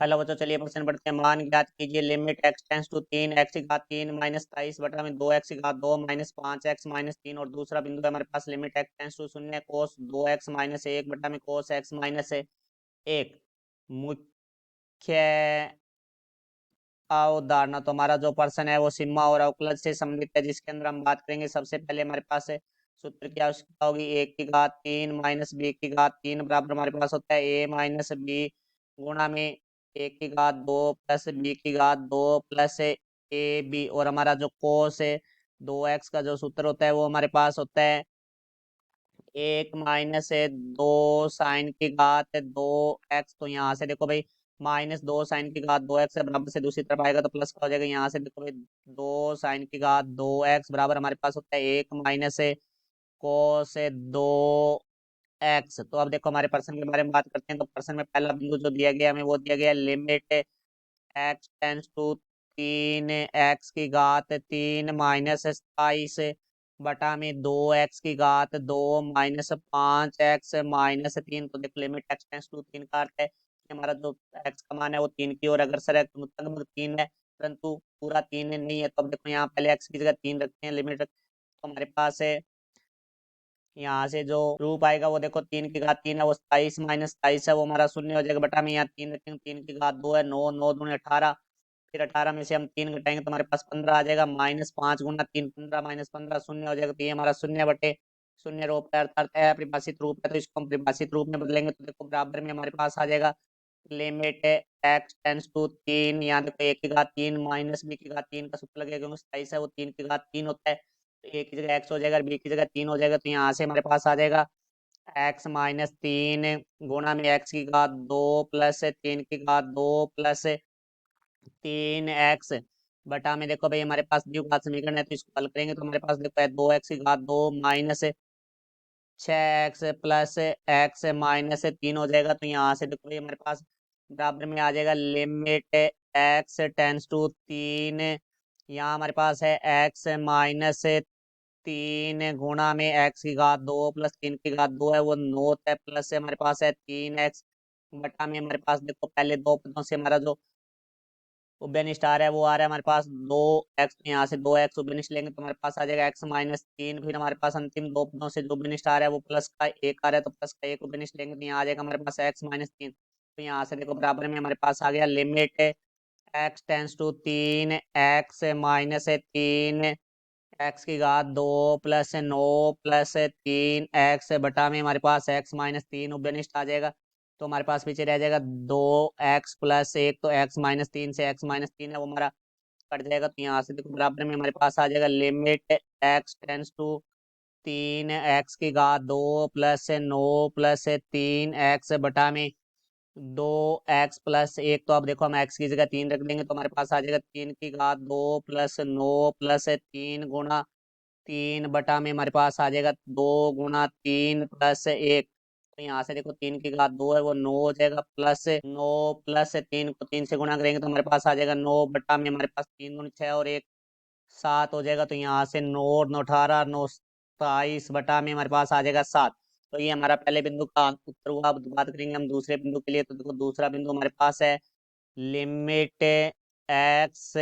Hello बच्चों, चलिए question पढ़ते हैं। मान ज्ञात कीजिए limit x tends to 3 x की घात 3 माइनस 23 बटा में 2 x की घात 2 माइनस 5 x माइनस 3। और दूसरा बिंदु है हमारे पास limit x tends to 0 cos 2 x minus 1 बटा में कोस x माइनस 1। मुख्य अवधारणा, तो हमारा जो पर्सन है वो सिम्मा और अवकलज से संबंधित है, जिसके अंदर हम बात करेंगे। सबसे पहले हमारे पास सूत्र की आवश्यकता होगी। a की घात 3 माइनस b की घात 3 बराबर हमारे पास होता है a माइनस बी गुणा में a की घात 2 प्लस b की घात 2 प्लस ए बी। और हमारा जो कोस है 2x का जो सूत्र होता है वो हमारे पास होता है 1 - 2 साइन की घात 2x। तो यहाँ से देखो भाई, -2 साइन की घात 2x है बराबर से दूसरी तरफ आएगा तो प्लस का हो जाएगा। यहाँ से देखो भाई, 2 साइन की घात 2x बराबर हमारे पास होता है 1 - कोस 2x। तो अब देखो हमारे पर्सन के बारे में बात करते हैं। तो पर्सन में पहला बिंदु जो दिया गया हमें वो दिया गया limit x tends to 3 x की घात 3 माइनस 27 बटा में 2 x की घात 2 माइनस 5 x माइनस 3। तो देखो लिमिट x टेंस टू 3 का अर्थ है कि हमारा जो x का मान है वो 3 की ओर अग्रसर है। मतलब 3 है, परंतु पूरा 3 नहीं है। तो अब देखो यहाँ पहले x की जगह 3 रखते हैं, लिमिट तो हमारे पास है यहाँ से जो रूप आएगा वो देखो 3 की घात 3 है वो 27 - 27 है, वो हमारा शून्य हो जाएगा। बटा में यहाँ 3 रखेंगे, 3 की घात 2 है 9, 9 दूनी 18। फिर 18 में से हम 3 घटाएंगे तो हमारे पास 15 आ जाएगा। -5 × 3 15 -15 शून्य हो जाएगा। तो ये हमारा शून्य बटे शून्य रूप का अर्थ है परिभाषित रूप है। तो इसको हम परिभाषित रूप में बदलेंगे तो देखो बराबर में हमारे पास आ जाएगा लिमिट x टेंस टू 3। यहाँ देखो a की घात 3 माइनस b की घात 3 का सूत्र लगेगा क्योंकि 27 है वो 3 की घात 3 होता है। तो a की जगह x हो जाएगा और b की जगह 3 हो जाएगा। तो यहाँ से हमारे पास आ जाएगा x-3 गुणा में x की घात 2 प्लस 3 की घात 2 प्लस 3x बटा में देखो भाई हमारे पास द्विघात समीकरण है तो इसको हल करेंगे तो हमारे पास देखो है 2 x की घात 2 minus 6x plus x minus 3 हो जाएगा। तो यहाँ से देखो भाई हमारे पास बराबर में आ जाएगा लिमिट x टेंस टू 3। यहाँ हमारे पास है x माइनस 3 गुणा में x की घात 2 प्लस 3 की घात 2 है वो 9 है, प्लस से हमारे पास है 3x बटा में हमारे पास देखो पहले दो पदों से हमारा जो उबेन स्टार है वो आ रहा है हमारे पास 2x। यहाँ से 2x उबेन लेंगे तो हमारे पास आ जाएगा x-3। फिर हमारे पास अंतिम दो पदों से जो उबेन स्टार है वो प्लस का 1 आ रहा है तो प्लस का 1 उबेन लेंगे तो यहाँ आ जाएगा हमारे पास x-3। तो यहाँ से देखो बराबर में हमारे पास आ गया limit x tends to 3 x-3 x की घात 2 प्लस 9 प्लस 3x बटा में हमारे पास x-3 उबेनिस्ट आ जाएगा। तो हमारे पास पीछे रह जाएगा 2x प्लस 1। तो x-3 से x-3 है वो हमारा कट जाएगा। तो यहाँ से देखो बराबर में हमारे पास आ जाएगा limit x tends to 3 x की घात 2 प्लस 9 प्लस 3x बटा में 2x प्लस 1। तो अब देखो हम x की जगह 3 रख देंगे तो हमारे पास आ जाएगा 3 की घात 2 प्लस 9 प्लस 3 गुणा 3 बटा में हमारे पास आ जाएगा 2 × 3 प्लस 1। तो यहाँ से देखो 3 की घात 2 है वो 9 हो जाएगा, प्लस 9 प्लस 3 को 3 से गुणा करेंगे तो हमारे पास आ जाएगा 9 बटा में हमारे पास 3 गुण 6 और 1 7 हो जाएगा। तो यहाँ से 9 9 18 9 27 बटा में हमारे पास आ जाएगा 7। तो ये हमारा पहले बिंदु का उत्तर हुआ। अब बात करेंगे हम दूसरे बिंदु के लिए। तो देखो दूसरा बिंदु हमारे पास है limit x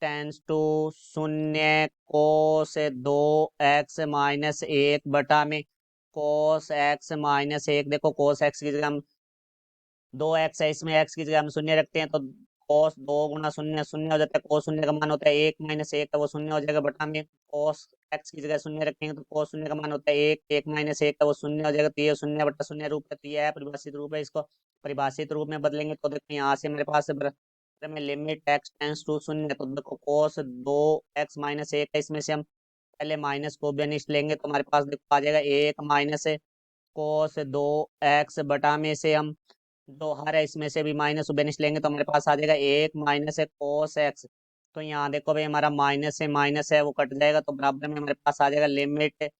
tends to 0 cos 2x-1 बटा में कोस x-1। देखो कोस x की जगह हम 2x है, इसमें x की जगह हम 0 रखते हैं तो कोस 2 × 0 0 हो जाता है। कोस 0 का मान होता है 1 - 1 है वो 0 हो जाएगा। बटा में कोस x की जगह 0 रखेंगे तो कोस 0 का मान होता है 1 1 - 1 है वो 0 हो जाएगा। तो ये 0 बटा 0 रूप है। तो ये है परिभाषित रूप है। इसको परिभाषित रूप में बदलेंगे तो देखो यहाँ से मेरे पास में लिमिट x टेंस टू 0 तो देखो कोस 2x-1 है, इसमें से हम पहले माइनस को बेनिस्ट लेंगे तो हमारे पास देखो आ जाएगा 1 माइनस कोस 2x बटा में से हम जो हर है इसमें से भी माइनस बेनिस्ट लेंगे तो हमारे पास आ जाएगा 1 माइनस कोस x। तो यहाँ देखो भाई हमारा माइनस है वो कट जाएगा तो बराबर में हमारे पास आ जाएगा लिमिट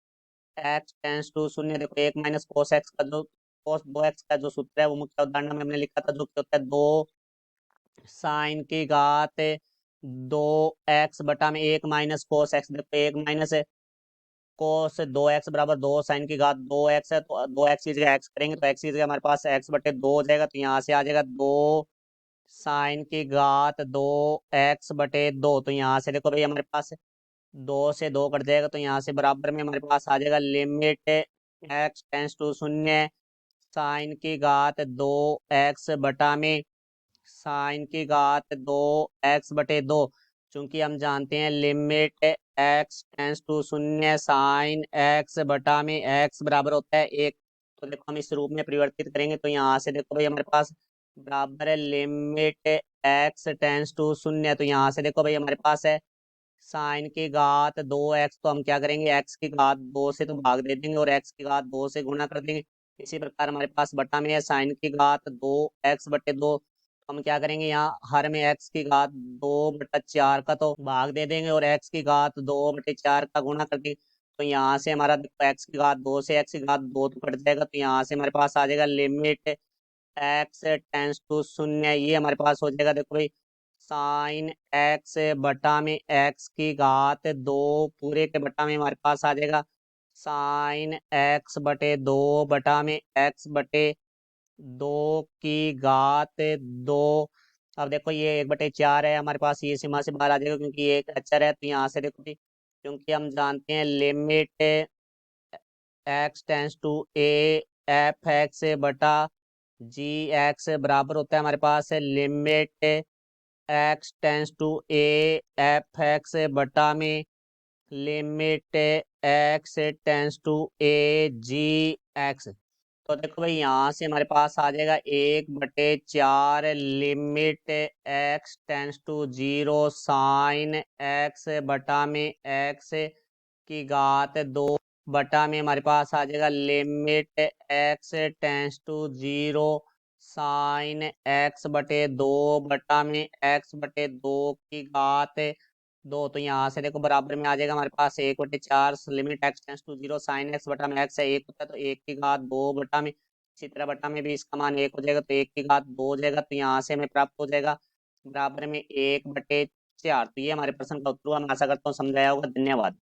x टेंस टू 0। देखो 1 माइनस कोस x का जो कोस 2x का जो सूत्र है वो मुख्य उदाहरण में हमने लिखा था जो कि होता है 2 sin की घात 2x बटा में 1 माइनस कोस x। देखो 1 माइनस कोस 2x बराबर 2 साइन की घात 2x है, तो 2x की जगह x करेंगे तो x की जगह हमारे पास x बटे 2 हो जाएगा, तो यहाँ से आ जाएगा 2 साइन की घात 2x बटे 2। तो यहाँ से देखो भाई हमारे पास 2 से 2 कट जाएगा, तो यहाँ से बराबर में हमारे पास आ जाएगा limit x tends to 0 sine की घात 2x बटा में साइन की घात 2x/2। चूंकि हम जानते हैं limit x tends to 0 sine x बटा में x बराबर होता है 1। तो देखो हम इस रूप में परिवर्तित करेंगे, तो यहाँ से देखो भाई हमारे पास बराबर है लिमिट x टेंस टू 0। तो यहाँ से देखो भाई हमारे पास है साइन की घात 2x, तो हम क्या करेंगे x की घात 2 से तो भाग दे देंगे और x की घात 2 से गुणा कर देंगे। इसी प्रकार हमारे पास बटा में है साइन की घात 2x/2। हम क्या करेंगे, यहाँ हर में x की घात 2/4 का तो भाग दे देंगे और x की घात 2/4 का गुणा कर देंगे। तो यहाँ से हमारा देखो x की घात 2 से x की घात 2 तो कट जाएगा, तो यहाँ से हमारे पास आ जाएगा लिमिट x टेंस टू 0। ये हमारे पास हो जाएगा देखो भाई साइन x बटा में x की घात 2 पूरे के बटा में हमारे पास आ जाएगा साइन x/2 बटा में x/2 की घात 2। अब देखो ये 1/4 है हमारे पास, ये सीमा से बाहर आ जाएगा क्योंकि ये एक अचर है। तो यहाँ से देखो क्योंकि हम जानते हैं limit x tends to a f x बटा जी एक्स बराबर होता है हमारे पास है limit x tends to a f x बटा में limit x tends to a g x. तो देखो भाई यहाँ से हमारे पास आ जाएगा 1/4 limit x tends to 0 sine x बटा में x की घात 2 बटा में हमारे पास आ जाएगा limit x tends to 0 sine x/2 बटा में x/2 की घात 2। तो यहाँ से देखो बराबर में आ जाएगा हमारे पास 1/4 limit x tends to 0 sine x बटा में x है 1 होता है, तो 1 की घात 2 बटा में, इसी तरह बटा में भी इसका मान 1 हो जाएगा, तो 1 की घात 2 हो जाएगा। तो यहाँ से हमें प्राप्त हो जाएगा बराबर में 1/4। तो ये हमारे प्रश्न का उत्तर हुआ। मैं आशा करता हूँ समझाया होगा। धन्यवाद।